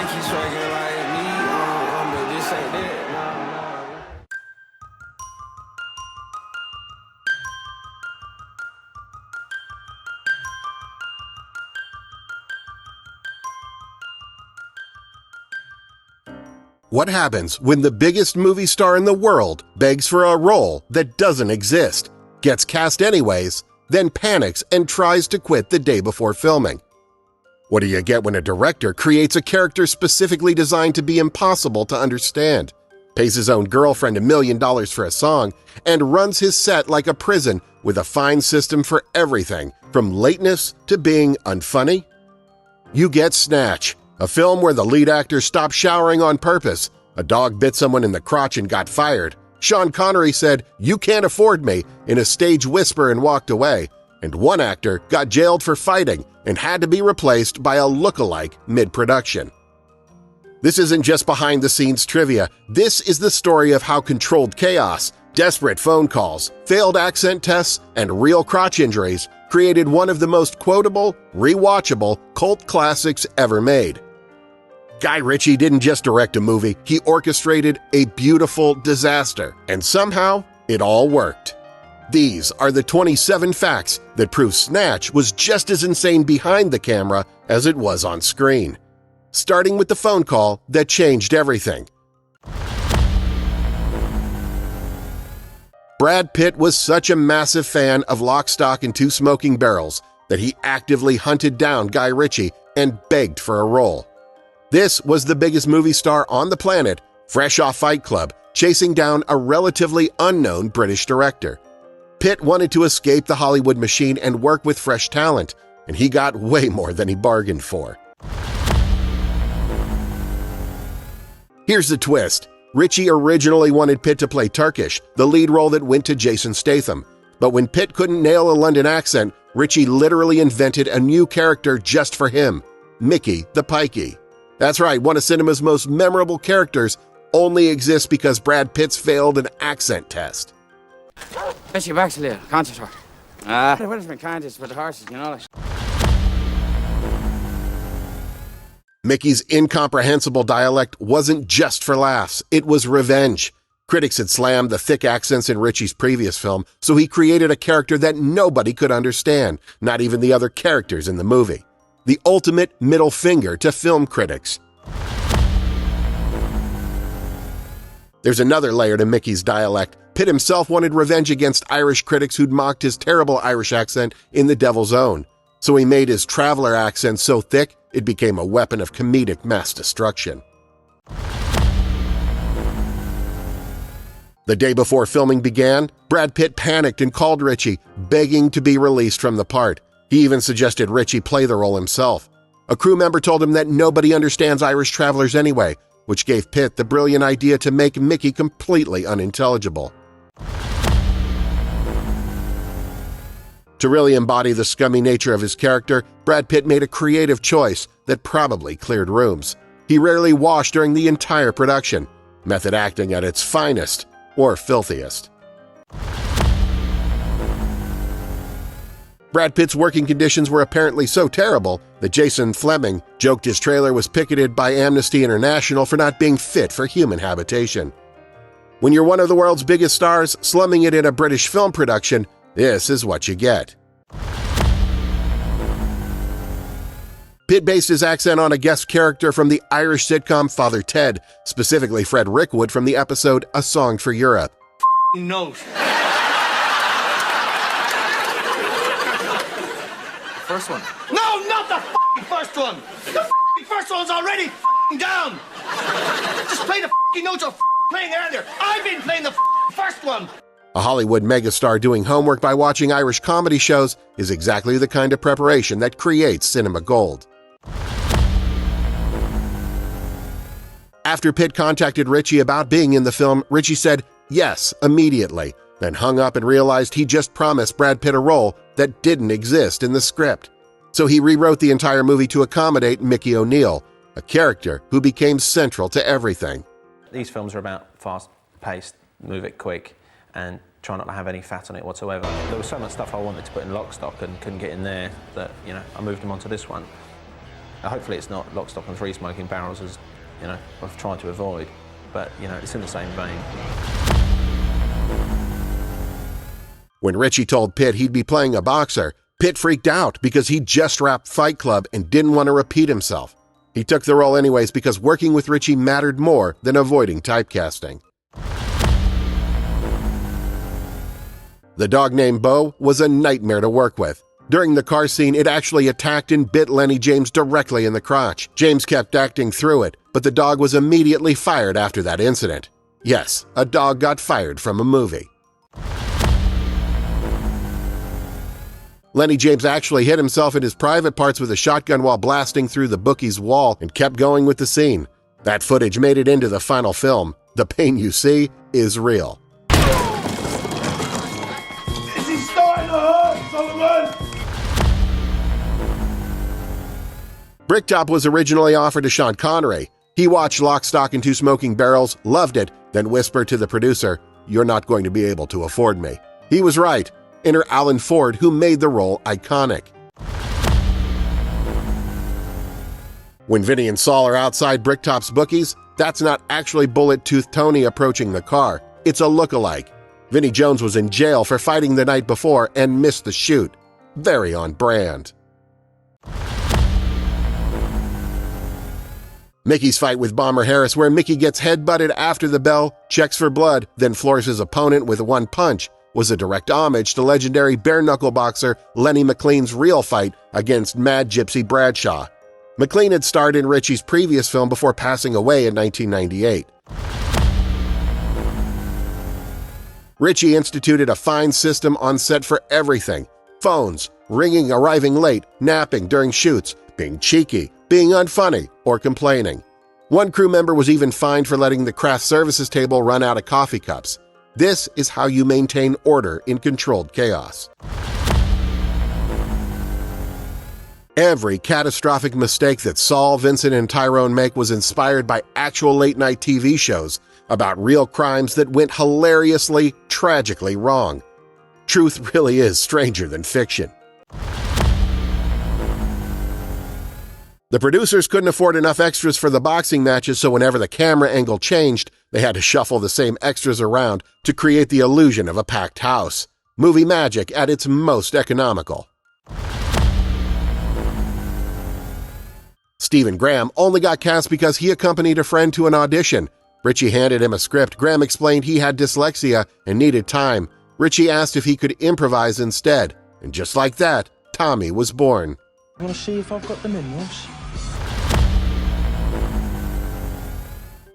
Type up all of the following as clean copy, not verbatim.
think he's faking like me, but this ain't that. What happens when the biggest movie star in the world begs for a role that doesn't exist, gets cast anyways, then panics and tries to quit the day before filming? What do you get when a director creates a character specifically designed to be impossible to understand, pays his own girlfriend $1 million for a song, and runs his set like a prison with a fine system for everything from lateness to being unfunny? You get Snatch, a film where the lead actor stopped showering on purpose, a dog bit someone in the crotch and got fired, Sean Connery said, "You can't afford me," in a stage whisper and walked away, and one actor got jailed for fighting and had to be replaced by a look-alike mid-production. This isn't just behind-the-scenes trivia. This is the story of how controlled chaos, desperate phone calls, failed accent tests, and real crotch injuries created one of the most quotable, rewatchable cult classics ever made. Guy Ritchie didn't just direct a movie, he orchestrated a beautiful disaster, and somehow it all worked. These are the 27 facts that prove Snatch was just as insane behind the camera as it was on screen. Starting with the phone call that changed everything. Brad Pitt was such a massive fan of Lock, Stock, and Two Smoking Barrels that he actively hunted down Guy Ritchie and begged for a role. This was the biggest movie star on the planet, fresh off Fight Club, chasing down a relatively unknown British director. Pitt wanted to escape the Hollywood machine and work with fresh talent, and he got way more than he bargained for. Here's the twist. Ritchie originally wanted Pitt to play Turkish, the lead role that went to Jason Statham. But when Pitt couldn't nail a London accent, Ritchie literally invented a new character just for him, Mickey the Pikey. That's right, one of cinema's most memorable characters only exists because Brad Pitt's failed an accent test. Push your back a little, concentrate. What has been conscious for the horses, you know? Mickey's incomprehensible dialect wasn't just for laughs, it was revenge. Critics had slammed the thick accents in Ritchie's previous film, so he created a character that nobody could understand, not even the other characters in the movie. The ultimate middle finger to film critics. There's another layer to Mickey's dialect. Pitt himself wanted revenge against Irish critics who'd mocked his terrible Irish accent in The Devil's Own, so he made his traveler accent so thick it became a weapon of comedic mass destruction. The day before filming began, Brad Pitt panicked and called Ritchie, begging to be released from the part. He even suggested Ritchie play the role himself. A crew member told him that nobody understands Irish travelers anyway, which gave Pitt the brilliant idea to make Mickey completely unintelligible. To really embody the scummy nature of his character, Brad Pitt made a creative choice that probably cleared rooms. He rarely washed during the entire production, method acting at its finest or filthiest. Brad Pitt's working conditions were apparently so terrible that Jason Fleming joked his trailer was picketed by Amnesty International for not being fit for human habitation. When you're one of the world's biggest stars slumming it in a British film production, this is what you get. Pitt based his accent on a guest character from the Irish sitcom Father Ted, specifically Fred Rickwood from the episode A Song for Europe. Note. First one. No, not the first one! The first one's already down! Just play the notes you're playing earlier. I've been playing the first one! A Hollywood megastar doing homework by watching Irish comedy shows is exactly the kind of preparation that creates cinema gold. After Pitt contacted Ritchie about being in the film, Ritchie said yes immediately, then hung up and realized he just promised Brad Pitt a role that didn't exist in the script. So he rewrote the entire movie to accommodate Mickey O'Neill, a character who became central to everything. These films are about fast-paced, move it quick, and try not to have any fat on it whatsoever. There was so much stuff I wanted to put in Lock, Stock and couldn't get in there that, I moved them onto this one. Hopefully it's not Lock, Stock and Three Smoking Barrels, as you know, I've tried to avoid, but you know, it's in the same vein. When Ritchie told Pitt he'd be playing a boxer, Pitt freaked out because he'd just wrapped Fight Club and didn't want to repeat himself. He took the role anyways because working with Ritchie mattered more than avoiding typecasting. The dog named Bo was a nightmare to work with. During the car scene, it actually attacked and bit Lennie James directly in the crotch. James kept acting through it, but the dog was immediately fired after that incident. Yes, a dog got fired from a movie. Lennie James actually hit himself in his private parts with a shotgun while blasting through the bookie's wall and kept going with the scene. That footage made it into the final film. The pain you see is real. Is he starting to hurt, Sullivan? Bricktop was originally offered to Sean Connery. He watched Lock, Stock and Two Smoking Barrels, loved it, then whispered to the producer, "You're not going to be able to afford me." He was right. Enter Alan Ford, who made the role iconic. When Vinny and Saul are outside Bricktop's bookies, that's not actually Bullet-Toothed Tony approaching the car. It's a look-alike. Vinnie Jones was in jail for fighting the night before and missed the shoot. Very on brand. Mickey's fight with Bomber Harris, where Mickey gets headbutted after the bell, checks for blood, then floors his opponent with one punch, was a direct homage to legendary bare-knuckle boxer Lenny McLean's real fight against Mad Gypsy Bradshaw. McLean had starred in Ritchie's previous film before passing away in 1998. Ritchie instituted a fine system on set for everything: phones, ringing arriving late, napping during shoots, being cheeky, being unfunny, or complaining. One crew member was even fined for letting the craft services table run out of coffee cups. This is how you maintain order in controlled chaos. Every catastrophic mistake that Saul, Vincent, and Tyrone make was inspired by actual late-night TV shows about real crimes that went hilariously, tragically wrong. Truth really is stranger than fiction. The producers couldn't afford enough extras for the boxing matches, so whenever the camera angle changed, they had to shuffle the same extras around to create the illusion of a packed house. Movie magic at its most economical. Stephen Graham only got cast because he accompanied a friend to an audition. Ritchie handed him a script. Graham explained he had dyslexia and needed time. Ritchie asked if he could improvise instead, and just like that, Tommy was born. Want to see if I've got the minerals?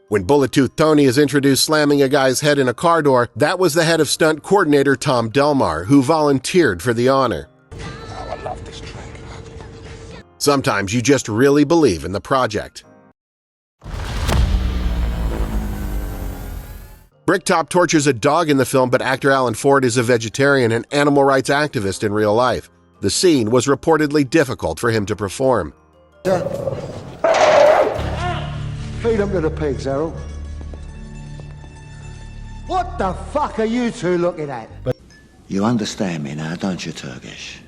When Bullet-Toothed Tony is introduced slamming a guy's head in a car door, that was the head of stunt coordinator Tom Delmar, who volunteered for the honor. Oh, I love this track. Sometimes you just really believe in the project. Bricktop tortures a dog in the film, but actor Alan Ford is a vegetarian and animal rights activist in real life. The scene was reportedly difficult for him to perform. Feed them to the pigs, Errol. What the fuck are you two looking at? You understand me now, don't you, Turkish?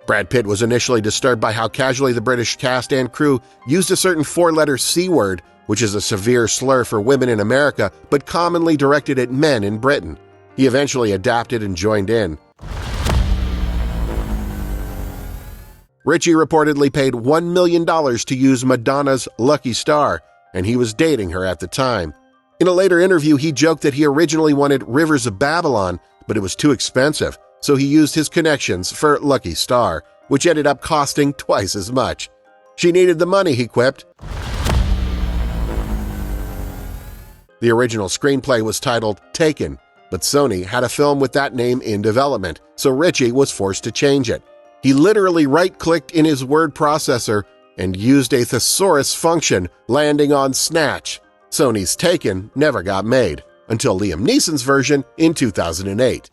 Brad Pitt was initially disturbed by how casually the British cast and crew used a certain four-letter C word, which is a severe slur for women in America, but commonly directed at men in Britain. He eventually adapted and joined in. Ritchie reportedly paid $1 million to use Madonna's Lucky Star, and he was dating her at the time. In a later interview, he joked that he originally wanted Rivers of Babylon, but it was too expensive, so he used his connections for Lucky Star, which ended up costing twice as much. She needed the money, he quipped. The original screenplay was titled Taken, but Sony had a film with that name in development, so Ritchie was forced to change it. He literally right-clicked in his word processor and used a thesaurus function, landing on Snatch. Sony's Taken never got made, until Liam Neeson's version in 2008.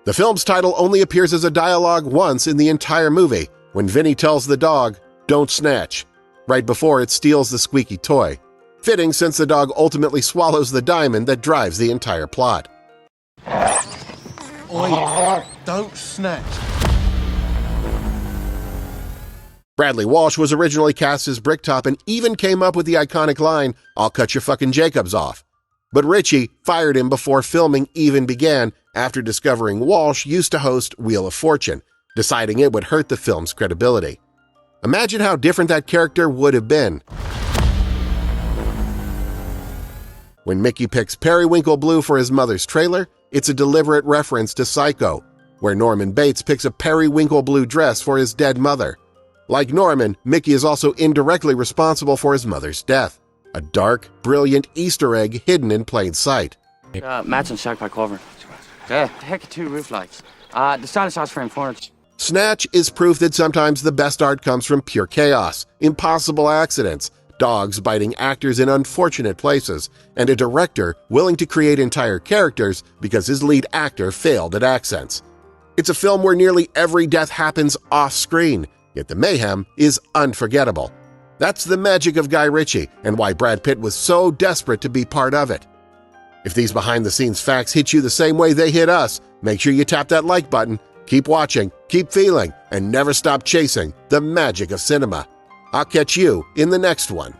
The film's title only appears as a dialogue once in the entire movie, when Vinny tells the dog, "Don't snatch," right before it steals the squeaky toy. Fitting, since the dog ultimately swallows the diamond that drives the entire plot. Oi, don't snatch. Bradley Walsh was originally cast as Bricktop and even came up with the iconic line, "I'll cut your fucking Jacobs off." But Ritchie fired him before filming even began after discovering Walsh used to host Wheel of Fortune, deciding it would hurt the film's credibility. Imagine how different that character would have been. When Mickey picks Periwinkle Blue for his mother's trailer, it's a deliberate reference to Psycho, where Norman Bates picks a periwinkle blue dress for his dead mother. Like Norman, Mickey is also indirectly responsible for his mother's death, a dark, brilliant Easter egg hidden in plain sight. Matching shack by cover. Yeah, the heck of 2 roof lights. The stylish house frame furniture. Snatch is proof that sometimes the best art comes from pure chaos, impossible accidents, dogs biting actors in unfortunate places, and a director willing to create entire characters because his lead actor failed at accents. It's a film where nearly every death happens off-screen, yet the mayhem is unforgettable. That's the magic of Guy Ritchie and why Brad Pitt was so desperate to be part of it. If these behind-the-scenes facts hit you the same way they hit us, make sure you tap that like button, keep watching, keep feeling, and never stop chasing the magic of cinema. I'll catch you in the next one.